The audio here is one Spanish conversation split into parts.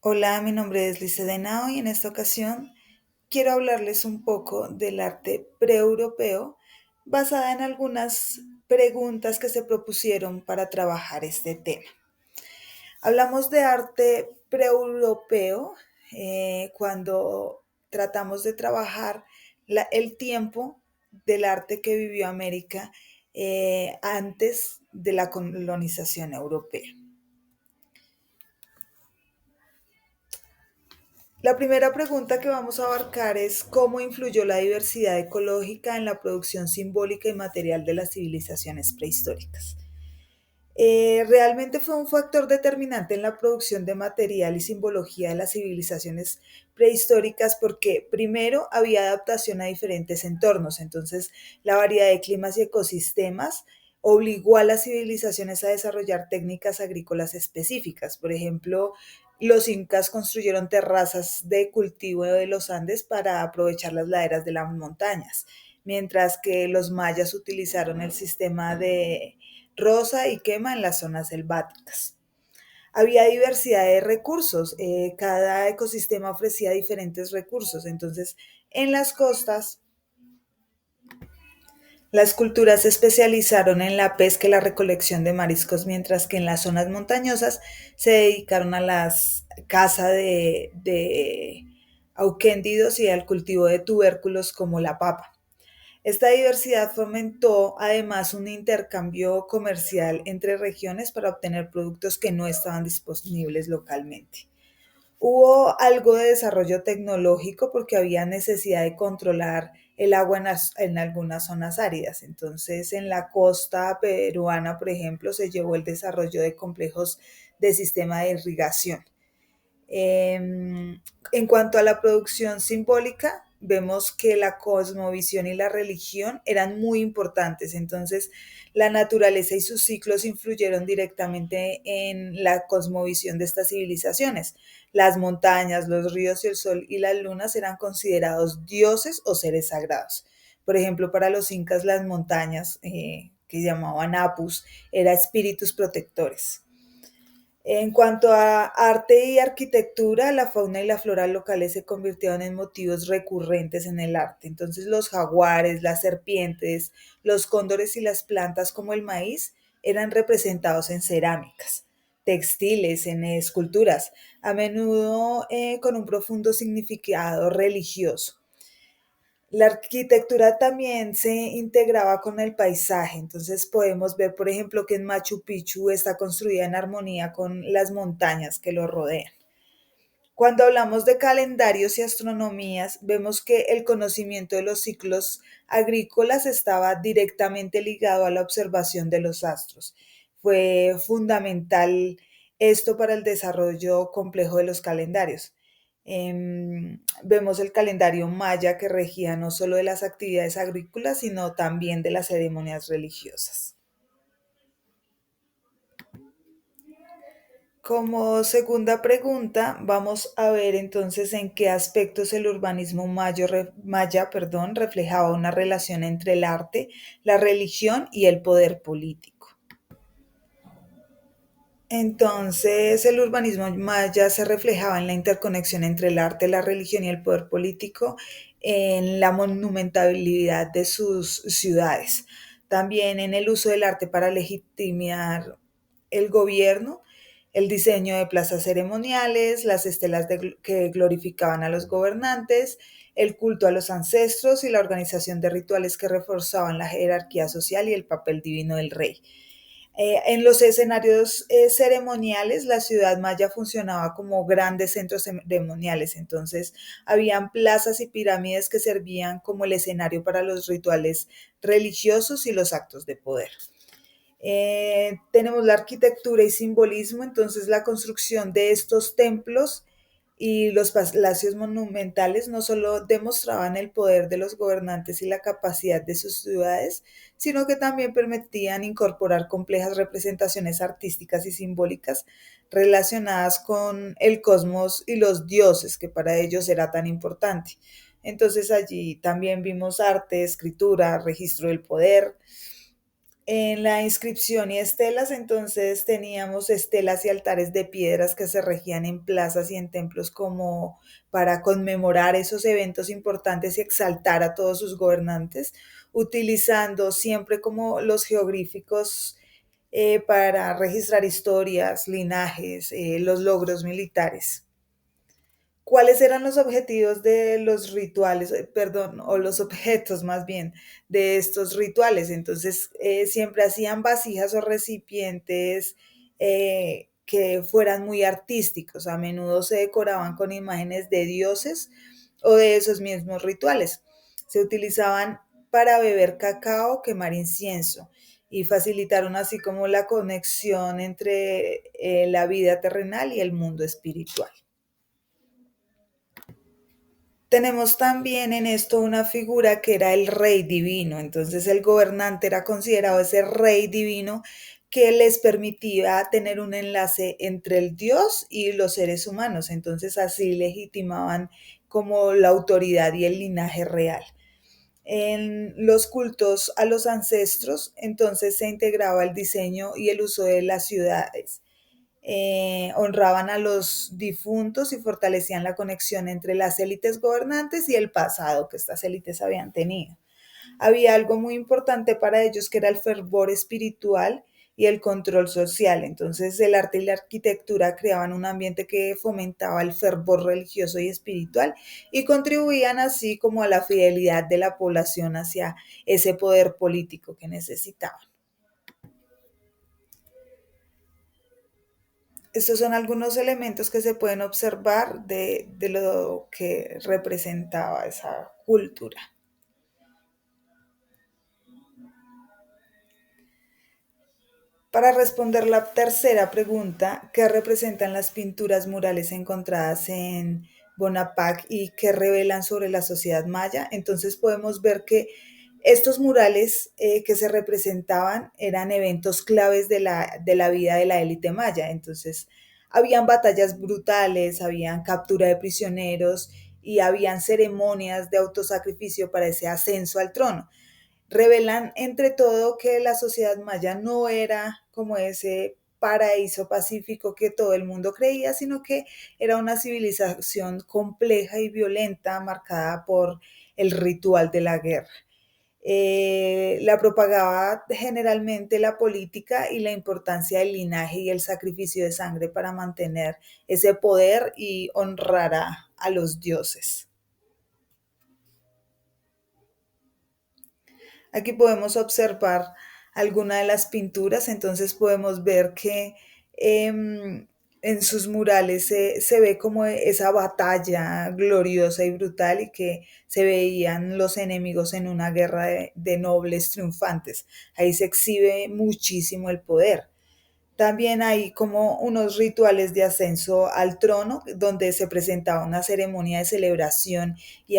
Hola, mi nombre es Lice Denao y en esta ocasión quiero hablarles un poco del arte preeuropeo basada en algunas preguntas que se propusieron para trabajar este tema. Hablamos de arte preeuropeo cuando tratamos de trabajar el tiempo del arte que vivió América antes de la colonización europea. La primera pregunta que vamos a abarcar es cómo influyó la diversidad ecológica en la producción simbólica y material de las civilizaciones prehistóricas. Realmente fue un factor determinante en la producción de material y simbología de las civilizaciones prehistóricas porque primero había adaptación a diferentes entornos, entonces la variedad de climas y ecosistemas obligó a las civilizaciones a desarrollar técnicas agrícolas específicas. Por ejemplo, los incas construyeron terrazas de cultivo de los Andes para aprovechar las laderas de las montañas, mientras que los mayas utilizaron el sistema de roza y quema en las zonas selváticas. Había diversidad de recursos, cada ecosistema ofrecía diferentes recursos, entonces en las costas las culturas se especializaron en la pesca y la recolección de mariscos, mientras que en las zonas montañosas se dedicaron a la caza de auquéndidos y al cultivo de tubérculos como la papa. Esta diversidad fomentó además un intercambio comercial entre regiones para obtener productos que no estaban disponibles localmente. Hubo algo de desarrollo tecnológico porque había necesidad de controlar el agua en algunas zonas áridas. Entonces, en la costa peruana, por ejemplo, se llevó el desarrollo de complejos de sistema de irrigación. En cuanto a la producción simbólica, vemos que la cosmovisión y la religión eran muy importantes. Entonces, la naturaleza y sus ciclos influyeron directamente en la cosmovisión de estas civilizaciones. Las montañas, los ríos y el sol y las lunas eran considerados dioses o seres sagrados. Por ejemplo, para los incas, las montañas, que llamaban apus, eran espíritus protectores. En cuanto a arte y arquitectura, la fauna y la flora locales se convirtieron en motivos recurrentes en el arte. Entonces los jaguares, las serpientes, los cóndores y las plantas como el maíz eran representados en cerámicas, textiles, en esculturas, a menudo con un profundo significado religioso. La arquitectura también se integraba con el paisaje, entonces podemos ver, por ejemplo, que en Machu Picchu está construida en armonía con las montañas que lo rodean. Cuando hablamos de calendarios y astronomías, vemos que el conocimiento de los ciclos agrícolas estaba directamente ligado a la observación de los astros. Fue fundamental esto para el desarrollo complejo de los calendarios. Vemos el calendario maya que regía no solo de las actividades agrícolas, sino también de las ceremonias religiosas. Como segunda pregunta, vamos a ver entonces en qué aspectos el urbanismo maya, reflejaba una relación entre el arte, la religión y el poder político. Entonces, el urbanismo maya se reflejaba en la interconexión entre el arte, la religión y el poder político, en la monumentalidad de sus ciudades, también en el uso del arte para legitimar el gobierno, el diseño de plazas ceremoniales, las estelas que glorificaban a los gobernantes, el culto a los ancestros y la organización de rituales que reforzaban la jerarquía social y el papel divino del rey. En los escenarios ceremoniales, la ciudad maya funcionaba como grandes centros ceremoniales, entonces habían plazas y pirámides que servían como el escenario para los rituales religiosos y los actos de poder. Tenemos la arquitectura y simbolismo, entonces la construcción de estos templos y los palacios monumentales no solo demostraban el poder de los gobernantes y la capacidad de sus ciudades, sino que también permitían incorporar complejas representaciones artísticas y simbólicas relacionadas con el cosmos y los dioses, que para ellos era tan importante. Entonces allí también vimos arte, escritura, registro del poder, En la inscripción y estelas, entonces teníamos estelas y altares de piedras que se regían en plazas y en templos como para conmemorar esos eventos importantes y exaltar a todos sus gobernantes, utilizando siempre como los geográficos para registrar historias, linajes, los logros militares. ¿Cuáles eran los objetivos de los rituales, perdón, o los objetos más bien de estos rituales? Entonces, siempre hacían vasijas o recipientes que fueran muy artísticos. A menudo se decoraban con imágenes de dioses o de esos mismos rituales. Se utilizaban para beber cacao, quemar incienso y facilitaron así como la conexión entre la vida terrenal y el mundo espiritual. Tenemos también en esto una figura que era el rey divino, entonces el gobernante era considerado ese rey divino que les permitía tener un enlace entre el Dios y los seres humanos, entonces así legitimaban como la autoridad y el linaje real. En los cultos a los ancestros, entonces se integraba el diseño y el uso de las ciudades, honraban a los difuntos y fortalecían la conexión entre las élites gobernantes y el pasado que estas élites habían tenido. Había algo muy importante para ellos que era el fervor espiritual y el control social. Entonces el arte y la arquitectura creaban un ambiente que fomentaba el fervor religioso y espiritual y contribuían así como a la fidelidad de la población hacia ese poder político que necesitaban. Estos son algunos elementos que se pueden observar de lo que representaba esa cultura. Para responder la tercera pregunta, ¿qué representan las pinturas murales encontradas en Bonaparte y qué revelan sobre la sociedad maya? Entonces podemos ver que estos murales que se representaban eran eventos claves de la vida de la élite maya. Entonces, habían batallas brutales, habían captura de prisioneros y habían ceremonias de autosacrificio para ese ascenso al trono. Revelan entre todo que la sociedad maya no era como ese paraíso pacífico que todo el mundo creía, sino que era una civilización compleja y violenta marcada por el ritual de la guerra. La propagaba generalmente la política y la importancia del linaje y el sacrificio de sangre para mantener ese poder y honrar a los dioses. Aquí podemos observar alguna de las pinturas, entonces podemos ver que en sus murales se ve como esa batalla gloriosa y brutal y que se veían los enemigos en una guerra de nobles triunfantes. Ahí se exhibe muchísimo el poder. También hay como unos rituales de ascenso al trono, donde se presentaba una ceremonia de celebración y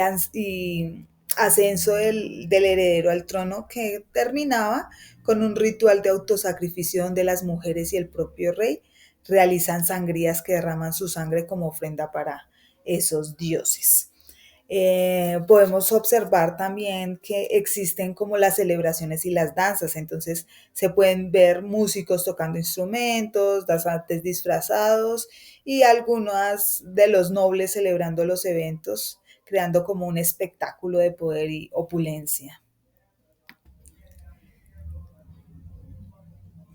ascenso del heredero al trono que terminaba con un ritual de autosacrificio donde las mujeres y el propio rey realizan sangrías que derraman su sangre como ofrenda para esos dioses. Podemos observar también que existen como las celebraciones y las danzas, entonces se pueden ver músicos tocando instrumentos, danzantes disfrazados y algunos de los nobles celebrando los eventos, creando como un espectáculo de poder y opulencia.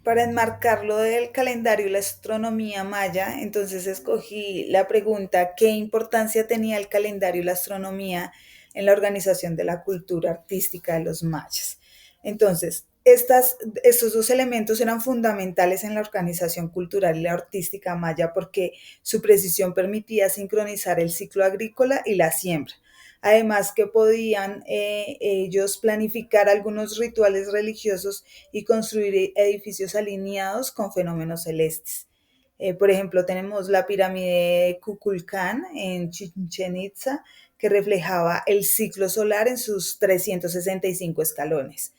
Para enmarcar lo del calendario y la astronomía maya, entonces escogí la pregunta, ¿qué importancia tenía el calendario y la astronomía en la organización de la cultura artística de los mayas? Entonces, estos dos elementos eran fundamentales en la organización cultural y la artística maya porque su precisión permitía sincronizar el ciclo agrícola y la siembra. Además que podían ellos planificar algunos rituales religiosos y construir edificios alineados con fenómenos celestes. Por ejemplo, tenemos la pirámide de Kukulcán en Chichen Itza, que reflejaba el ciclo solar en sus 365 escalones.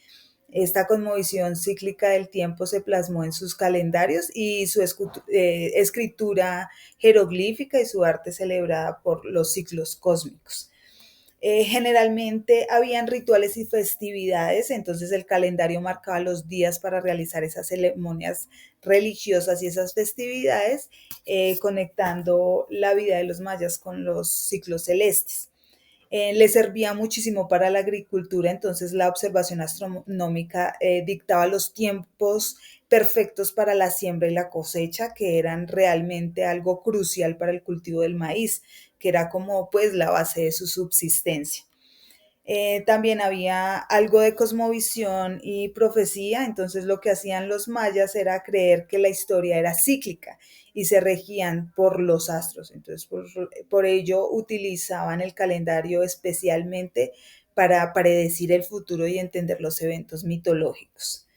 Esta cosmovisión cíclica del tiempo se plasmó en sus calendarios y su escritura jeroglífica y su arte celebrada por los ciclos cósmicos. Generalmente habían rituales y festividades, entonces el calendario marcaba los días para realizar esas ceremonias religiosas y esas festividades, conectando la vida de los mayas con los ciclos celestes. Le servía muchísimo para la agricultura, entonces la observación astronómica dictaba los tiempos perfectos para la siembra y la cosecha, que eran realmente algo crucial para el cultivo del maíz, que era como pues la base de su subsistencia. También había algo de cosmovisión y profecía, entonces lo que hacían los mayas era creer que la historia era cíclica y se regían por los astros, entonces por ello utilizaban el calendario especialmente para predecir el futuro y entender los eventos mitológicos.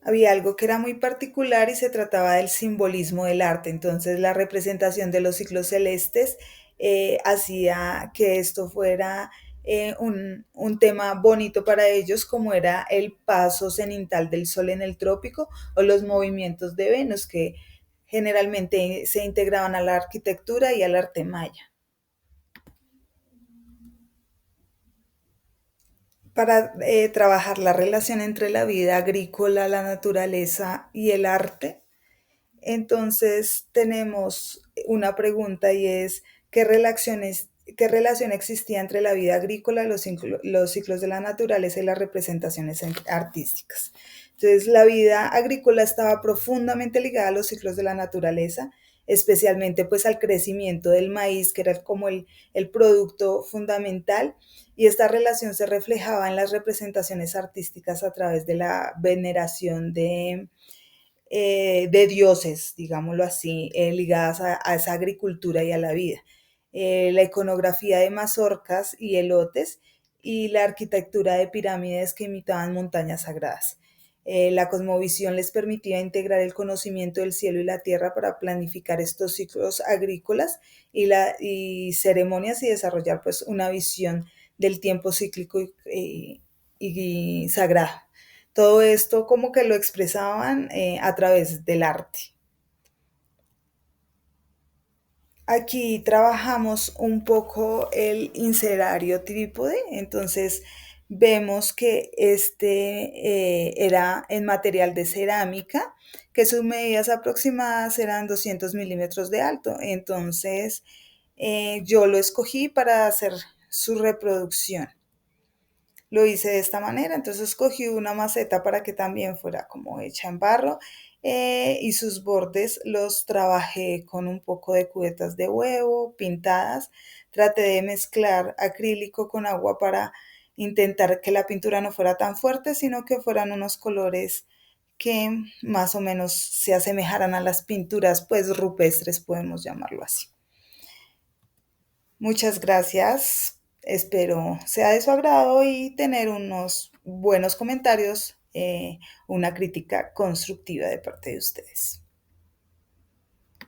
Había algo que era muy particular y se trataba del simbolismo del arte. Entonces, la representación de los ciclos celestes hacía que esto fuera un tema bonito para ellos, como era el paso cenital del Sol en el trópico o los movimientos de Venus, que generalmente se integraban a la arquitectura y al arte maya. Para trabajar la relación entre la vida agrícola, la naturaleza y el arte, entonces tenemos una pregunta y es, qué relación existía entre la vida agrícola, los ciclos de la naturaleza y las representaciones artísticas? Entonces, la vida agrícola estaba profundamente ligada a los ciclos de la naturaleza, especialmente pues al crecimiento del maíz, que era como el producto fundamental, y esta relación se reflejaba en las representaciones artísticas a través de la veneración de dioses, digámoslo así, ligadas a esa agricultura y a la vida. La iconografía de mazorcas y elotes y la arquitectura de pirámides que imitaban montañas sagradas. La cosmovisión les permitía integrar el conocimiento del cielo y la tierra para planificar estos ciclos agrícolas y ceremonias y desarrollar pues una visión del tiempo cíclico y sagrado. Todo esto como que lo expresaban a través del arte. Aquí trabajamos un poco el incerario trípode, entonces vemos que era en material de cerámica, que sus medidas aproximadas eran 200 milímetros de alto, entonces yo lo escogí para hacer su reproducción. Lo hice de esta manera, entonces escogí una maceta para que también fuera como hecha en barro, y sus bordes los trabajé con un poco de cubetas de huevo pintadas. Traté de mezclar acrílico con agua para intentar que la pintura no fuera tan fuerte, sino que fueran unos colores que más o menos se asemejaran a las pinturas pues rupestres, podemos llamarlo así. Muchas gracias. Espero sea de su agrado y tener unos buenos comentarios, una crítica constructiva de parte de ustedes.